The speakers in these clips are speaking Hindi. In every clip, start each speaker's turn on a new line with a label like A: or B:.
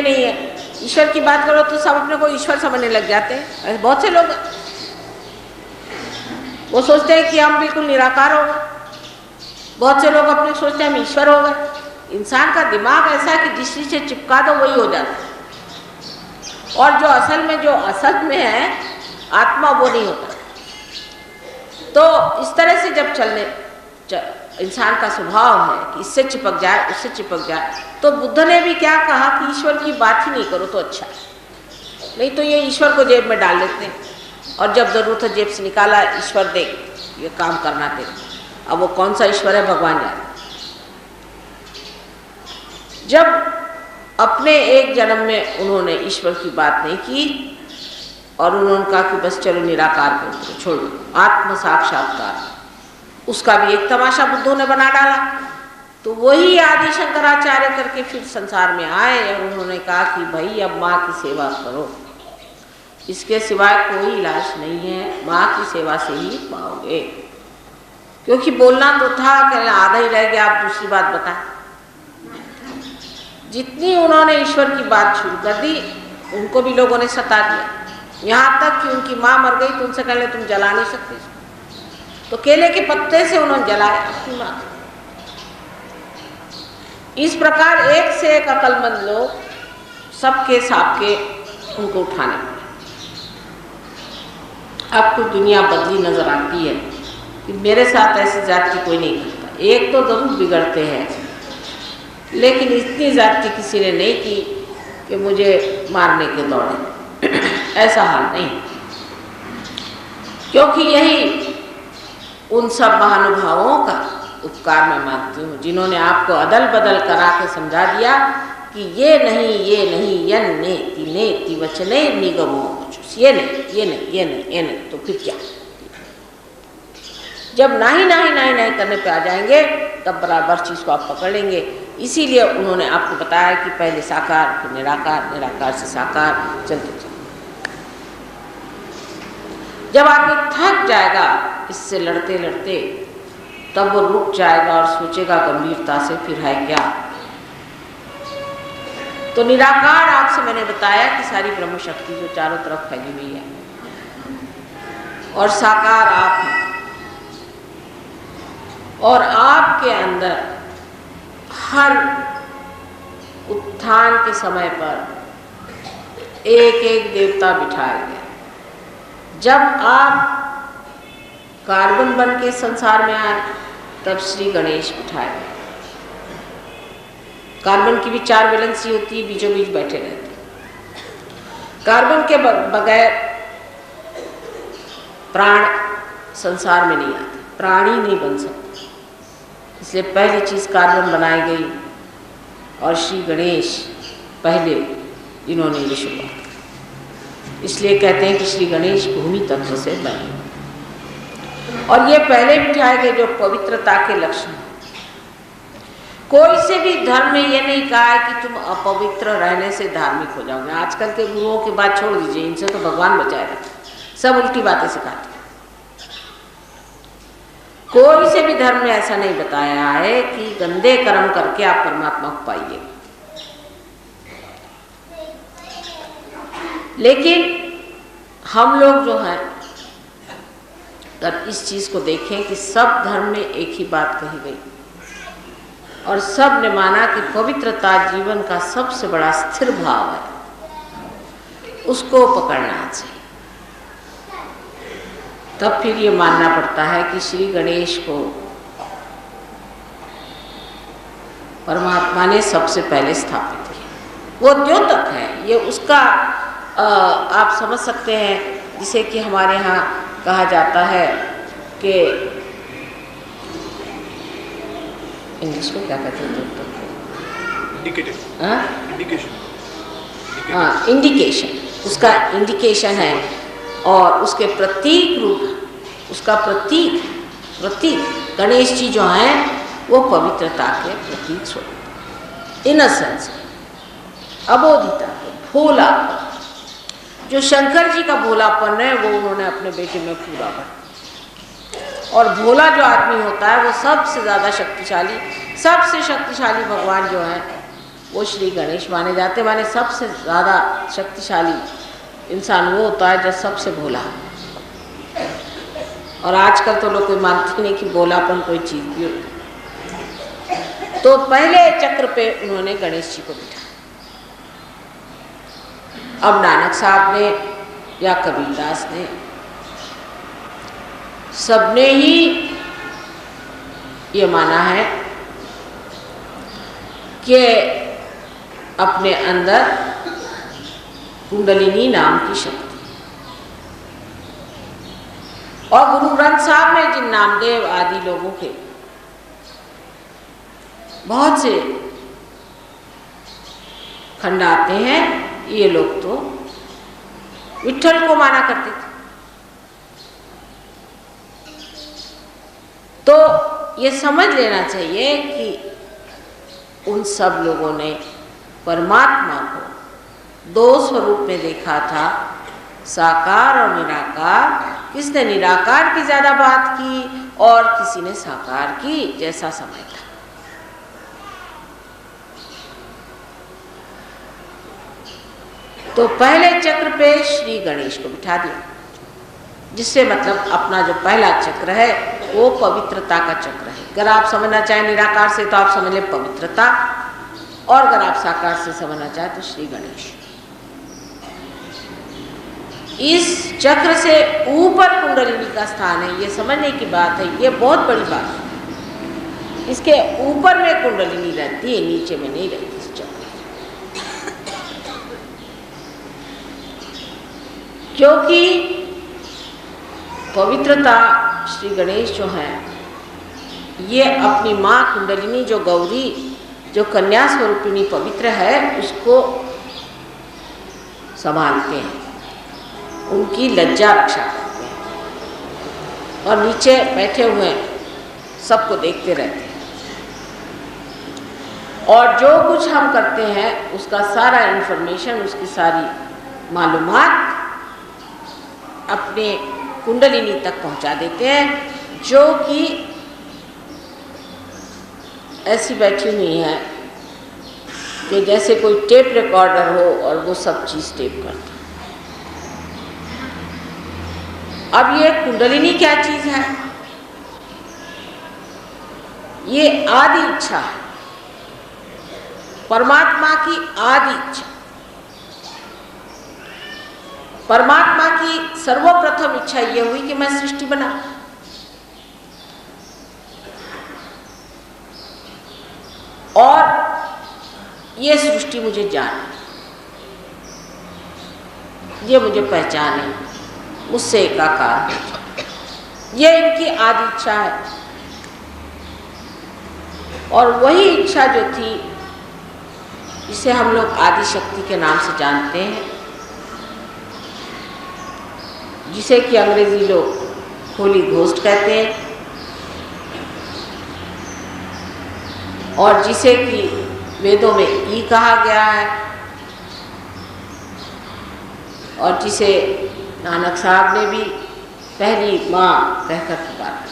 A: नहीं है। ईश्वर की बात करो तो सब अपने को ईश्वर समझने लग जाते हैं। बहुत से लोग वो सोचते हैं कि हम बिल्कुल निराकार हो गए, बहुत से लोग अपने सोचते हैं हम ईश्वर हो गए। इंसान का दिमाग ऐसा है कि जिस चीज से चिपका दो वही हो जाता है, और जो असल में है आत्मा वो नहीं होता। तो इस तरह से जब इंसान का स्वभाव है कि इससे चिपक जाए उससे चिपक जाए, तो बुद्ध ने भी क्या कहा कि ईश्वर की बात ही नहीं करो तो अच्छा, नहीं तो ये ईश्वर को जेब में डाल लेते हैं और जब जरूरत है जेब से निकाला, ईश्वर दे ये काम करना दे। अब वो कौन सा ईश्वर है भगवान जाने। जब अपने एक जन्म में उन्होंने ईश्वर की बात नहीं की और उन्होंने कहा कि बस चलो निराकार को छोड़ दो, आत्म साक्षात्कार, उसका भी एक तमाशा बुद्धों ने बना डाला। तो वही आदि शंकराचार्य करके फिर संसार में आए और उन्होंने कहा कि भाई अब माँ की सेवा करो, इसके सिवाय कोई इलाज नहीं है, माँ की सेवा से ही पाओगे। क्योंकि बोलना तो था, कहना आधा ही रह गया, आप दूसरी बात बताएं। जितनी उन्होंने ईश्वर की बात शुरू कर दी, उनको भी लोगों ने सता दिया, यहाँ तक कि उनकी माँ मर गई तो उनसे कहले तुम जला नहीं सकते, तो केले के पत्ते से उन्होंने जलाया अपनी माँ। इस प्रकार एक से एक अक्लमंद लोग सबके सापके उनको उठाने पड़े। अब कुछ दुनिया बदली नजर आती है कि मेरे साथ ऐसी जाति कोई नहीं करता। एक तो जरूर बिगड़ते हैं, लेकिन इतनी जाति किसी ने नहीं की कि मुझे मारने के दौड़े, ऐसा हाल नहीं। क्योंकि यही उन सब महानुभावों का उपकार मैं मानती हूँ जिन्होंने आपको अदल बदल करा के समझा दिया कि ये नहीं ये नहीं, यन नेति नेति वचने निगमो, ये नहीं ये नहीं ये नहीं ये नहीं, तो फिर क्या। जब नहीं नहीं नहीं नहीं करने पे आ जाएंगे तब बराबर चीज को आप पकड़ लेंगे। इसीलिए उन्होंने आपको बताया कि पहले साकार फिर निराकार, निराकार से साकार, चलते चलते जब आदमी थक जाएगा इससे लड़ते लड़ते, तब वो रुक जाएगा और सोचेगा गंभीरता से फिर है क्या। तो निराकार आपसे मैंने बताया कि सारी ब्रह्म शक्ति जो चारों तरफ फैली हुई है, और साकार आप हैं, और आपके अंदर हर उत्थान के समय पर एक एक देवता बिठाए गए। जब आप कार्बन बन के संसार में आए तब श्री गणेश बिठाए गए। कार्बन की भी 4 वैलेंसी होती है, बीचों बीच बैठे रहते। कार्बन के बगैर प्राण संसार में नहीं आते, प्राणी नहीं बन सकते। इसलिए पहली चीज कार्बन बनाई गई और श्री गणेश पहले इन्होंने ये शुरुआत। इसलिए कहते हैं कि श्री गणेश भूमि तत्व से बने, और ये पहले बिठाए गए जो पवित्रता के लक्षण। कोई से भी धर्म में ये नहीं कहा है कि तुम अपवित्र रहने से धार्मिक हो जाओगे। आजकल के गुरुओं की बात छोड़ दीजिए, इनसे तो भगवान बचाए रखे, सब उल्टी बातें सिखाते। कोई से भी धर्म में ऐसा नहीं बताया है कि गंदे कर्म करके आप परमात्मा को पाइए। लेकिन हम लोग जो हैं अगर इस चीज को देखें कि सब धर्म में एक ही बात कही गई और सब ने माना कि पवित्रता जीवन का सबसे बड़ा स्थिर भाव है, उसको पकड़ना चाहिए। तब फिर ये मानना पड़ता है कि श्री गणेश को परमात्मा ने सबसे पहले स्थापित किया। वो द्योतक है, ये उसका आप समझ सकते हैं, जिसे कि हमारे यहाँ कहा जाता है कि इंग्लिश में क्या कहते हैं द्योतक, इंडिकेशन, उसका इंडिकेशन है और उसके प्रतीक रूप, उसका प्रतीक गणेश जी जो हैं वो पवित्रता के प्रतीक स्वरूप, इनसेंस, अबोधिता, भोला। जो शंकर जी का भोलापन है वो उन्होंने अपने बेटे में पूरा कर। और भोला जो आदमी होता है वो सबसे ज़्यादा शक्तिशाली, सबसे शक्तिशाली भगवान जो है वो श्री गणेश माने जाते। माने सबसे ज़्यादा शक्तिशाली इंसान वो होता है जो सबसे भोला। और आजकल तो लोग कोई मानते नहीं कि भोलापन कोई चीज़ भी होती। तो पहले चक्र पे उन्होंने गणेश जी को बिठाया। अब नानक साहब ने या कबीरदास ने, सबने ही ये माना है कि अपने अंदर कुंडलिनी नाम की शक्ति, और गुरु ग्रंथ साहब में जिन नामदेव आदि लोगों के बहुत से खंड आते हैं, ये लोग तो विट्ठल को माना करते थे। तो ये समझ लेना चाहिए कि उन सब लोगों ने परमात्मा को दो स्वरूप में देखा था, साकार और निराकार। किसने निराकार की ज्यादा बात की और किसी ने साकार की, जैसा समय था। तो पहले चक्र पे श्री गणेश को बिठा दिया, जिससे मतलब अपना जो पहला चक्र है वो पवित्रता का चक्र है। अगर आप समझना चाहें निराकार से तो आप समझ लें पवित्रता, और अगर आप साकार से समझना चाहें तो श्री गणेश। इस चक्र से ऊपर कुंडलिनी का स्थान है, ये समझने की बात है, ये बहुत बड़ी बात है। इसके ऊपर में कुंडलिनी रहती है, नीचे में नहीं रहती इस चक्र। क्योंकि पवित्रता श्री गणेश जो है, ये अपनी माँ कुंडलिनी जो गौरी, जो कन्या स्वरूपिणी पवित्र है, उसको संभालते हैं, उनकी लज्जा रक्षा करते हैं, और नीचे बैठे हुए सबको देखते रहते हैं। और जो कुछ हम करते हैं उसका सारा इन्फॉर्मेशन, उसकी सारी मालूमात अपने कुंडलिनी तक पहुंचा देते हैं, जो कि ऐसी बैठी हुई है कि जैसे कोई टेप रिकॉर्डर हो और वो सब चीज़ टेप करता। अब ये कुंडलिनी क्या चीज़ है? ये आदि इच्छा है, परमात्मा की आदि इच्छा। परमात्मा की सर्वप्रथम इच्छा ये हुई कि मैं सृष्टि बना, और ये सृष्टि मुझे जाने, ये मुझे पहचाने, मुझसे एकाकार हो जाए। ये इनकी आदि इच्छा है। और वही इच्छा जो थी, जिसे हम लोग आदि शक्ति के नाम से जानते हैं, जिसे कि अंग्रेजी लोग होली घोस्ट कहते हैं, और जिसे कि वेदों में ई कहा गया है, और जिसे नानक साहब ने भी पहली माँ कहकर पुकारा।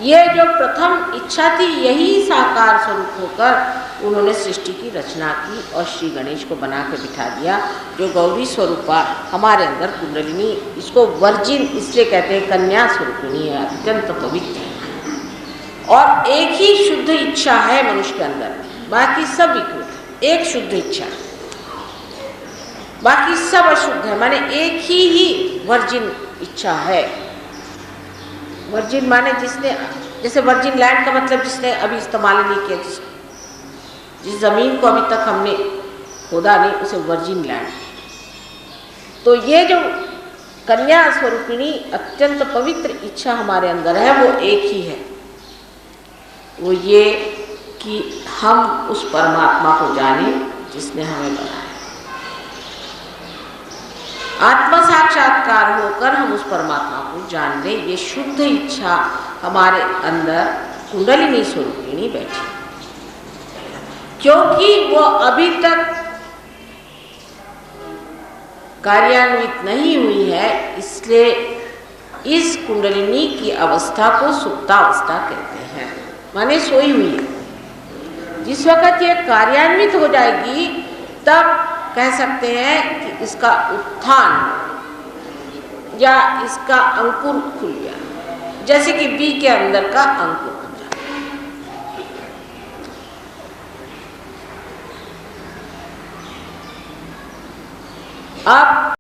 A: ये जो प्रथम इच्छा थी, यही साकार स्वरूप होकर उन्होंने सृष्टि की रचना की और श्री गणेश को बना के बिठा दिया, जो गौरी स्वरूपा हमारे अंदर कुंडलिनी, इसको वर्जिन इसलिए कहते हैं, कन्या स्वरूपिणी है, अत्यंत पवित्र है। और एक ही शुद्ध इच्छा है मनुष्य के अंदर, बाकी सब विकृत। एक शुद्ध इच्छा, बाकी सब अशुद्ध है। माने एक ही वर्जिन इच्छा है। वर्जिन माने जिसने, जैसे वर्जिन लैंड का मतलब जिसने अभी इस्तेमाल नहीं किया, जिस जमीन को अभी तक हमने खोदा नहीं, उसे वर्जिन लैंड। तो ये जो कन्या स्वरूपिणी अत्यंत पवित्र इच्छा हमारे अंदर है, वो एक ही है। वो ये कि हम उस परमात्मा को जाने जिसने हमें बनाया। आत्मा साक्षात्कार होकर हम उस परमात्मा को जान लें, ये शुद्ध इच्छा हमारे अंदर कुंडलिनी स्वरूपिणी बैठी। क्योंकि वो अभी तक कार्यान्वित नहीं हुई है, इसलिए इस कुंडलिनी की अवस्था को सुप्तावस्था कहते हैं, माने सोई हुई है। जिस वक्त ये कार्यान्वित हो जाएगी तब कह सकते हैं कि इसका उत्थान या इसका अंकुर खुल गया, जैसे कि बीज के अंदर का अंकुर खुल जाता। अब